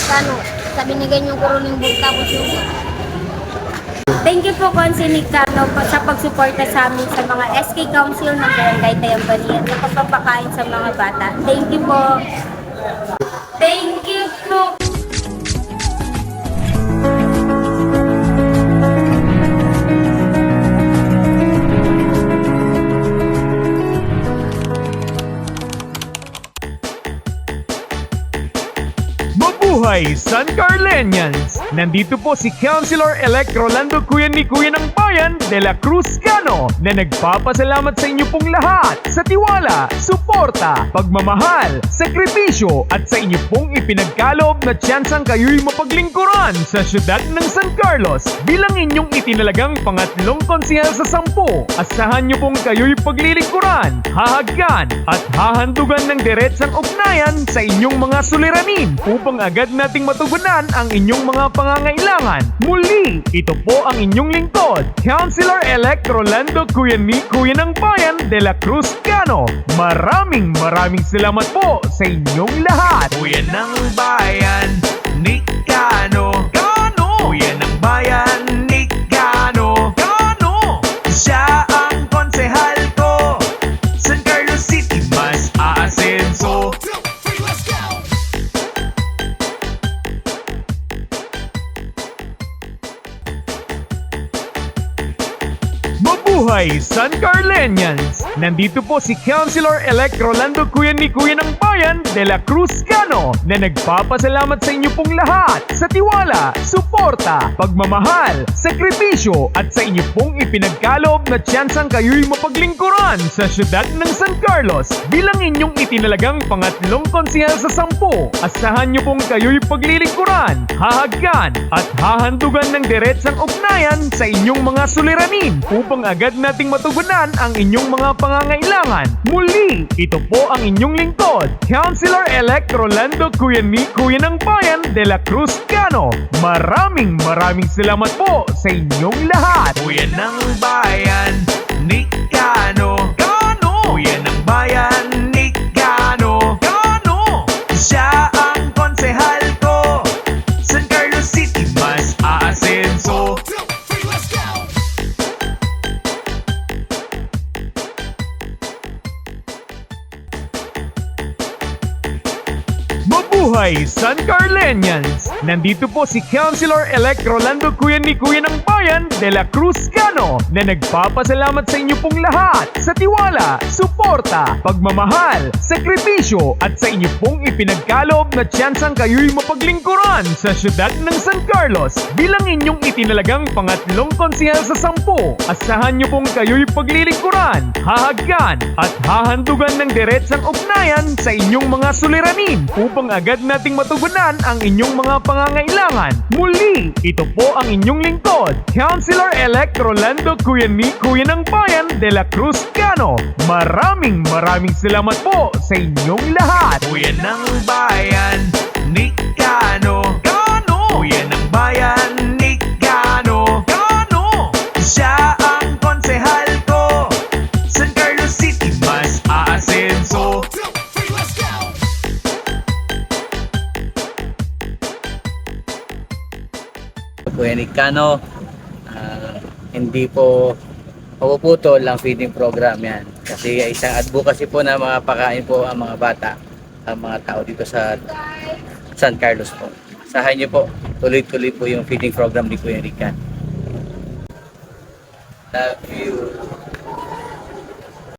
Kano, sa binigay niyong kuruling book tapos yung Thank you po, Consi Nicano, sa pagsuporta sa amin sa mga SK Council ng Barangay Tayambani at sa pagpapakain sa mga bata. Thank you po. Thank you po. Mabuhay San Carlenians! Nandito po si Councilor-elect Rolando Cuyan ni Cuyan ng Bayan de la Cruz Cano na nagpapasalamat sa inyo pong lahat sa tiwala, suporta, pagmamahal, sakripisyo at sa inyo pong ipinagkaloob na tsansang kayo'y mapaglingkuran sa syudad ng San Carlos bilang inyong itinalagang pangatlong konsehal sa 10. Asahan niyo pong kayo'y paglilingkuran, hahagkan at hahandugan ng diretsang ugnayan sa inyong mga suliranin upang agad nating matugunan ang inyong mga pangangailangan. Muli, ito po ang inyong lingkod, Councilor-elect Rolando Cuyan ni Cuyan ng Bayan de la Cruz Cano. Maraming salamat po sa inyong lahat. Cuyan ng Bayan ni Cano. Cuyan ng Bayan ni Cano. Siya ang konsehal ko. San Carlos City mas aasenso. Mabuhay San Carlenians! Nandito po si Councilor-elect Rolando Cuyan ni Cuyan ng Bayan de la Cruz Cano na nagpapasalamat sa inyo pong lahat sa tiwala, suporta, pagmamahal, sakripisyo at sa inyo pong ipinagkaloob na tsansang kayo'y mapaglingkuran sa syudad ng San Carlos bilang inyong itinalagang pangatlong konsehal sa 10. Asahan niyo pong kayo'y paglilingkuran, hahagkan at hahandugan ng diretsang ugnayan sa inyong mga suliranin upang agad nating matugunan ang inyong mga pangangailangan. Muli, ito po ang inyong lingkod, Councilor-elect Rolando Cuyan ni Cuyan ng Bayan de la Cruz Cano. Maraming salamat po sa inyong lahat. Cuyan ng Bayan ni Cano. Cuyan ng Bayan ni Cano. Siya ang konsehal ko. San Carlos City mas aasenso. Mabuhay San Carlenians! Nandito po si Councilor-elect Rolando Cuyan ni Cuyan ng Bayan de la Cruz Cano na nagpapasalamat sa inyo pong lahat sa tiwala, suporta, pagmamahal, sakripisyo at sa inyo pong ipinagkaloob na tsansang kayo'y mapaglingkuran sa syudad ng San Carlos bilang inyong itinalagang pangatlong konsehal sa 10. Asahan niyo pong kayo'y paglilingkuran, hahagkan at hahandugan ng diretsang ugnayan sa inyong mga suliranin upang agad nating matugunan ang inyong mga pangangailangan. Muli, ito po ang inyong lingkod, Councilor-elect Rolando Cuyan ni Cuyan ng Bayan de la Cruz Cano. Maraming salamat po sa inyong lahat. Cuyan ng Bayan ni Cano. Cuyan ng Bayan ni Cano. Siya ang konsehal ko. San Carlos City mas aasenso. Cuyan ni Cano, hindi po mapuputol ang feeding program yan. Kasi isang advocacy po na mapakain po ang mga bata, ang mga tao dito sa San Carlos po. Asahan niyo po, tuloy-tuloy po yung feeding program ni Kuya Rican. Love you.